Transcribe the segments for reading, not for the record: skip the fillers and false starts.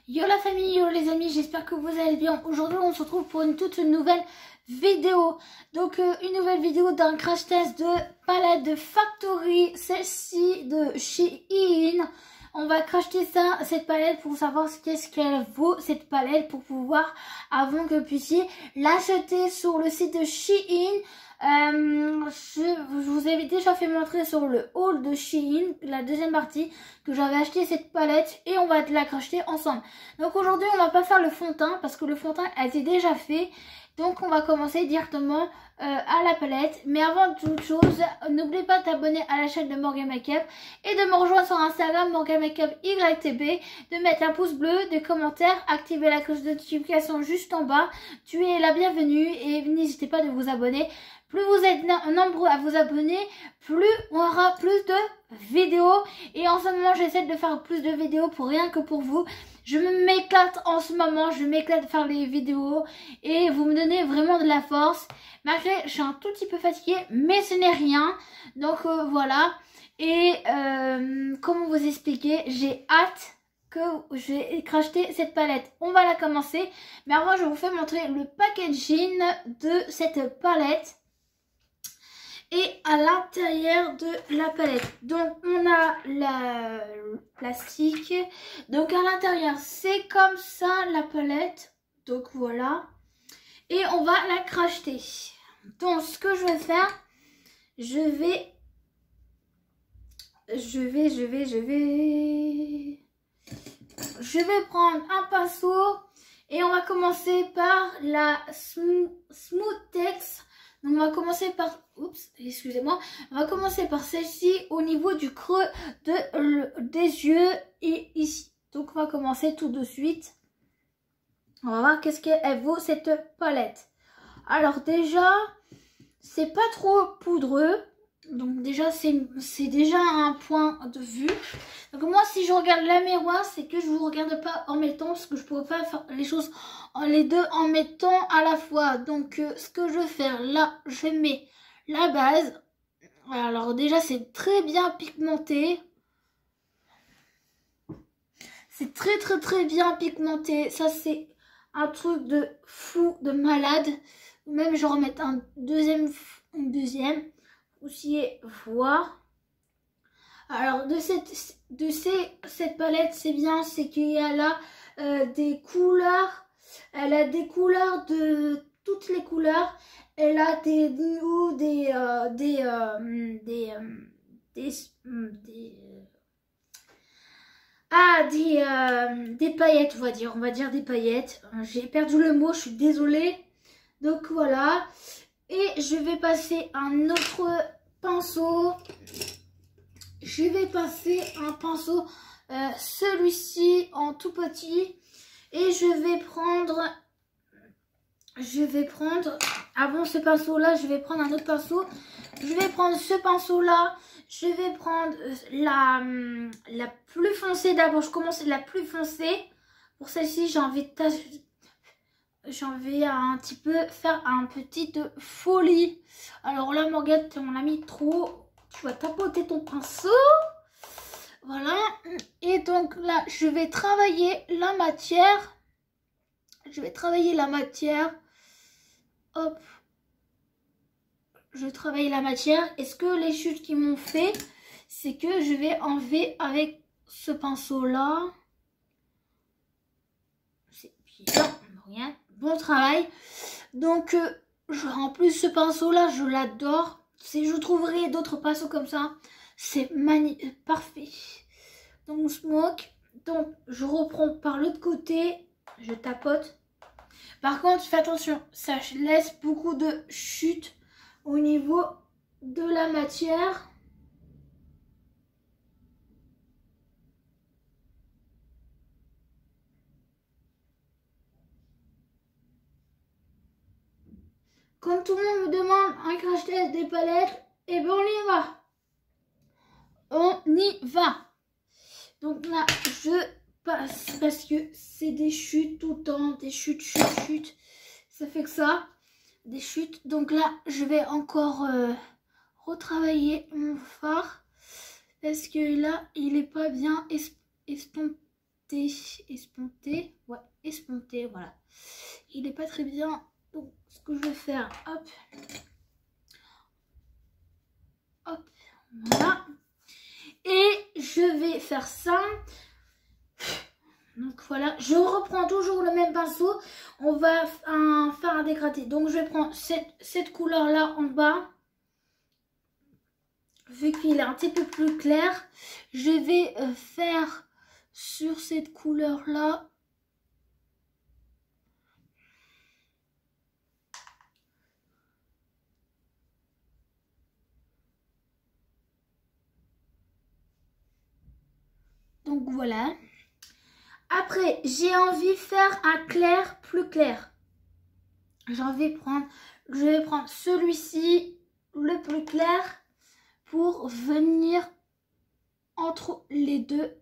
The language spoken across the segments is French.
Yo la famille, yo les amis, j'espère que vous allez bien. Aujourd'hui on se retrouve pour une toute nouvelle vidéo. Donc une nouvelle vidéo d'un crash test de palette de Factory, celle-ci de Shein. On va crash tester cette palette pour savoir qu'est-ce qu'elle vaut cette palette pour pouvoir, avant que vous puissiez l'acheter sur le site de Shein. Je vous avais déjà fait montrer sur le haul de Shein, la deuxième partie, que j'avais acheté cette palette et on va la cracher ensemble. Donc aujourd'hui on va pas faire le fond de teint parce que le fond de teint a été déjà fait. Donc on va commencer directement à la palette. Mais avant toute chose, n'oubliez pas de t'abonner à la chaîne de Morgan Makeup et de me rejoindre sur Instagram Morgan Makeup YTB, de mettre un pouce bleu, des commentaires, activer la cloche de notification juste en bas. Tu es la bienvenue et n'hésitez pas de vous abonner. Plus vous êtes nombreux à vous abonner, plus on aura plus de vidéos. Et en ce moment, j'essaie de faire plus de vidéos pour rien que pour vous. Je m'éclate en ce moment, je m'éclate de faire les vidéos. Et vous me donnez vraiment de la force. Malgré, je suis un tout petit peu fatiguée, mais ce n'est rien. Donc voilà. Et comment vous expliquer, j'ai hâte que j'ai craché cette palette. On va la commencer. Mais avant, je vous fais montrer le packaging de cette palette. Et à l'intérieur de la palette, donc on a le plastique. Donc à l'intérieur c'est comme ça la palette. Donc voilà. Et on va la cracheter. Donc ce que je vais faire, je vais prendre un pinceau. Et on va commencer par la Smooth-Tex. Donc on va commencer par, oups, excusez-moi, on va commencer par celle-ci au niveau du creux des yeux et ici. Donc on va commencer tout de suite. On va voir qu'est-ce qu'elle vaut cette palette. Alors déjà, c'est pas trop poudreux. Donc déjà, c'est déjà un point de vue. Donc moi, si je regarde la miroir, c'est que je vous regarde pas en même temps, parce que je pourrais pas faire les choses les deux en même temps à la fois. Donc ce que je vais faire là, je mets la base. Alors déjà, c'est très bien pigmenté. C'est très bien pigmenté. Ça, c'est un truc de fou, de malade. Même je vais remettre une deuxième. Aussi voir. Alors de cette palette, c'est bien, c'est qu'il y a là des couleurs. Elle a des couleurs de toutes les couleurs. Elle a des paillettes, on va dire des paillettes. J'ai perdu le mot, je suis désolée. Donc voilà. Et je vais passer un autre pinceau. Je vais passer un pinceau, celui-ci en tout petit. Et je vais prendre, avant ce pinceau-là, je vais prendre un autre pinceau. Je vais prendre ce pinceau-là. Je vais prendre la plus foncée. D'abord, je commence la plus foncée. Pour celle-ci, j'ai envie un petit peu faire un petit de folie. Alors là, Morgane, on l'a mis trop. Tu vas tapoter ton pinceau. Voilà. Et donc là, je vais travailler la matière. Hop. Je travaille la matière. Est-ce que les chutes qui m'ont fait, c'est que je vais enlever avec ce pinceau-là. C'est bien. Rien. Bon travail. Donc en plus ce pinceau là je l'adore. Si je trouverai d'autres pinceaux comme ça, c'est parfait. Donc smoke. Donc je reprends par l'autre côté, je tapote. Par contre fais attention, ça laisse beaucoup de chute au niveau de la matière. Comme tout le monde me demande un crash test des palettes, et ben on y va. On y va. Donc là, je passe parce que c'est des chutes tout le temps, des chutes. Ça fait que ça, des chutes. Donc là, je vais encore retravailler mon fard parce que là, il est pas bien estompé. esponté, ouais, esponté, voilà. Il n'est pas très bien, donc ce que je vais faire, hop, hop, voilà. Et je vais faire ça. Donc voilà, je reprends toujours le même pinceau. On va faire un dégradé. Donc je vais prendre cette couleur là en bas. Vu qu'il est un petit peu plus clair, je vais faire sur cette couleur là. Donc voilà. Après, j'ai envie de faire un clair plus clair. Je vais prendre celui-ci, le plus clair, pour venir entre les deux.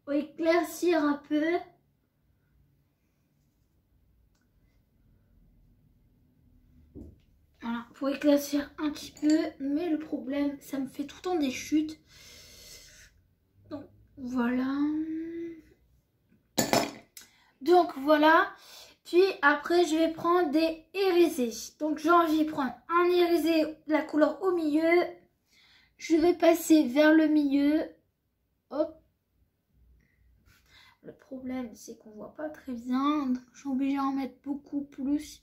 Pour éclaircir un peu. Voilà, pour éclaircir un petit peu, mais le problème, ça me fait tout le temps des chutes. Donc voilà. Puis après, je vais prendre des irisés. Donc j'ai envie de prendre un irisé, la couleur au milieu. Je vais passer vers le milieu. Hop. Le problème, c'est qu'on voit pas très bien. Donc je suis obligée d'en mettre beaucoup plus.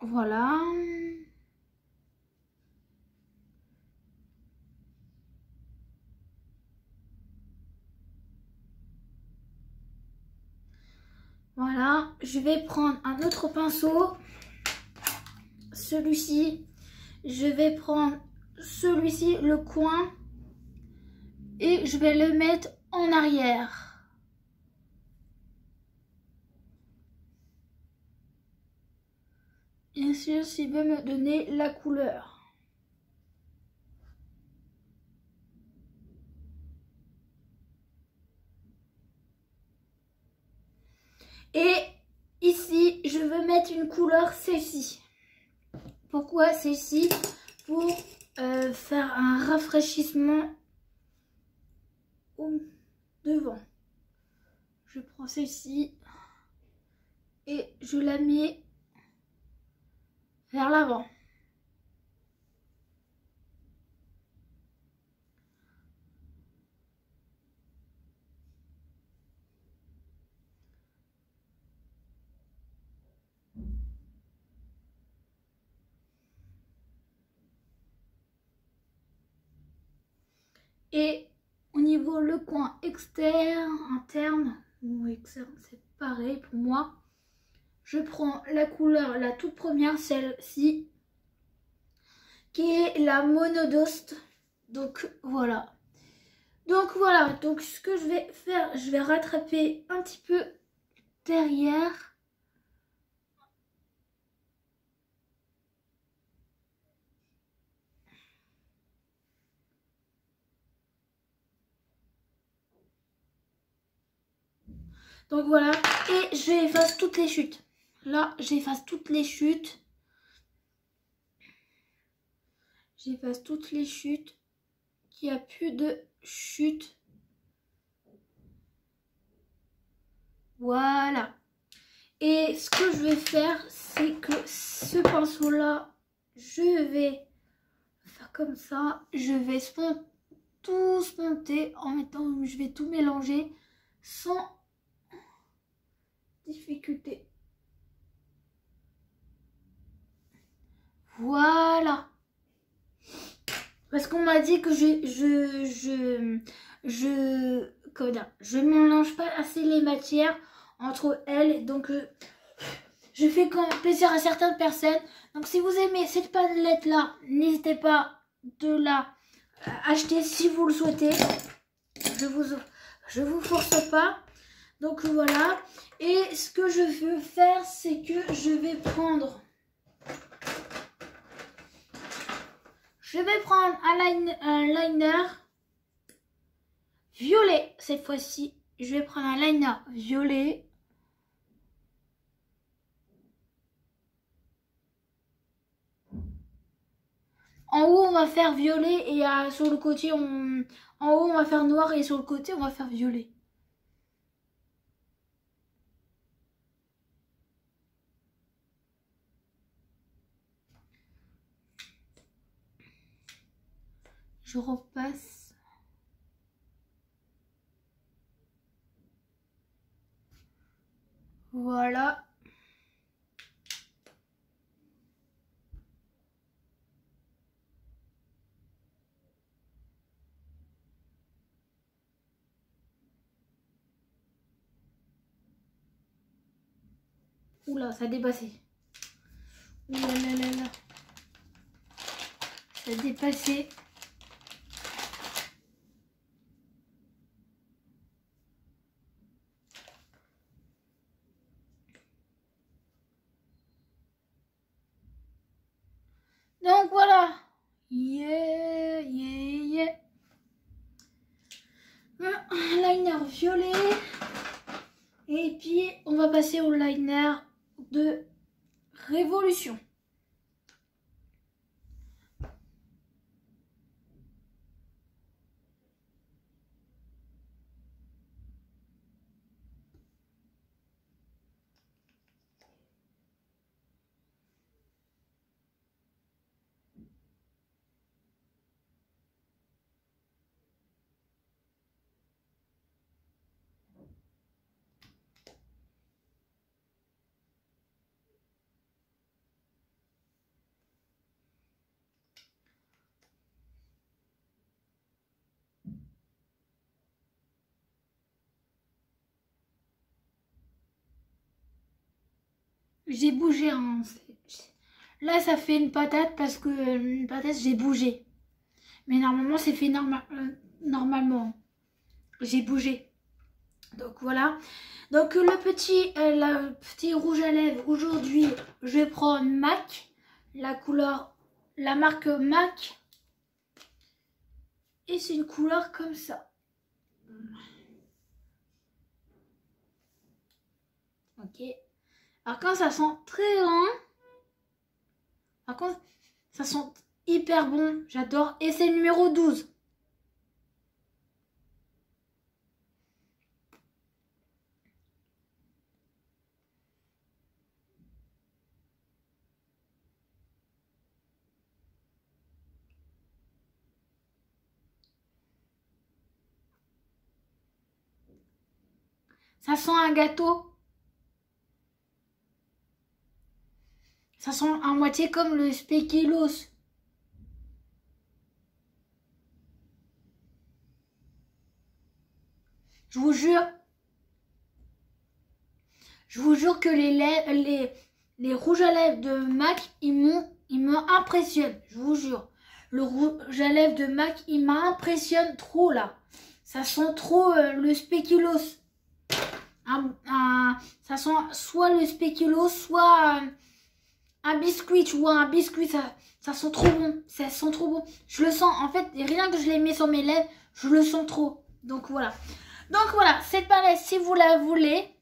Voilà. Voilà. Je vais prendre un autre pinceau. Celui-ci. Je vais prendre celui-ci, le coin. Et je vais le mettre en arrière. Bien sûr, s'il veut me donner la couleur. Et ici, je veux mettre une couleur, celle-ci. Pourquoi celle-ci? Pour faire un rafraîchissement au devant. Je prends celle-ci et je la mets vers l'avant. Et au niveau le coin externe, interne ou externe, c'est pareil pour moi. Je prends la couleur, la toute première, celle-ci, qui est la Monodost. Donc voilà. Donc ce que je vais faire, je vais rattraper un petit peu derrière. Donc voilà, et j'efface toutes les chutes. Là, j'efface toutes les chutes. J'efface toutes les chutes. Qu'il n'y a plus de chutes. Voilà. Et ce que je vais faire, c'est que ce pinceau-là, je vais faire comme ça. Je vais tout sponter en mettant, je vais tout mélanger sans difficulté. Voilà. Parce qu'on m'a dit que comment dire, je ne mélange pas assez les matières entre elles. Donc je fais quand même plaisir à certaines personnes. Donc si vous aimez cette palette là, n'hésitez pas de la acheter si vous le souhaitez. Je vous force pas. Donc voilà. Et ce que je veux faire, c'est que je vais prendre un liner violet cette fois-ci. Je vais prendre un liner violet. En haut, on va faire violet et sur le côté, en haut, on va faire noir et sur le côté, on va faire violet. Je repasse. Voilà. Oula, ça a dépassé. Oula là là là. Ça a dépassé. Donc voilà. Yeah, yeah, yeah. Un liner violet. Et puis, on va passer au liner de Révolution. J'ai bougé. Hein. Là, ça fait une patate parce que une patate, j'ai bougé. Mais normalement, c'est fait normalement. J'ai bougé. Donc voilà. Donc le petit rouge à lèvres, aujourd'hui, je vais prendre MAC. La couleur, la marque MAC. Et c'est une couleur comme ça. Ok. Alors quand ça sent très lent. Par contre, ça sent hyper bon. J'adore. Et c'est le numéro 12. Ça sent un gâteau. Ça sent à moitié comme le spéculoos. Je vous jure que les rouges à lèvres de MAC, ils m'impressionnent. Je vous jure. Le rouge à lèvres de MAC, il m'impressionne trop là. Ça sent trop le spéculoos. Ça sent soit le spéculoos, soit un biscuit, tu vois, un biscuit, ça sent trop bon. Ça sent trop bon. Je le sens, en fait, rien que je les mets sur mes lèvres, je le sens trop. Donc voilà. Donc voilà, cette palette, si vous la voulez.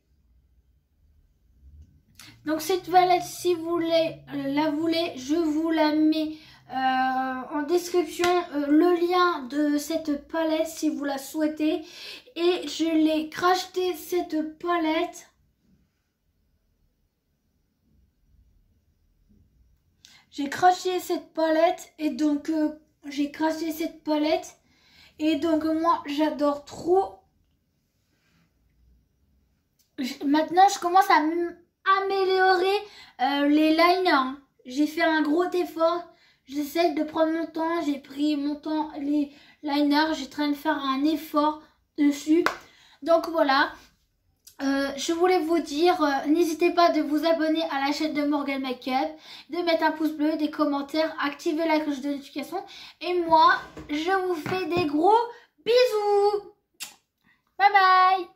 Donc cette palette, si vous la voulez, je vous la mets en description. Le lien de cette palette, si vous la souhaitez. Et je l'ai cracheté, cette palette. J'ai craché cette palette. Et donc, j'ai craché cette palette. Et donc, moi, j'adore trop. Maintenant, je commence à améliorer les liners. J'ai fait un gros effort. J'essaie de prendre mon temps. J'ai pris mon temps, les liners. J'ai en train de faire un effort dessus. Donc voilà. Je voulais vous dire, n'hésitez pas de vous abonner à la chaîne de Morgan Makeup, de mettre un pouce bleu, des commentaires, activer la cloche de notification. Et moi, je vous fais des gros bisous. Bye bye.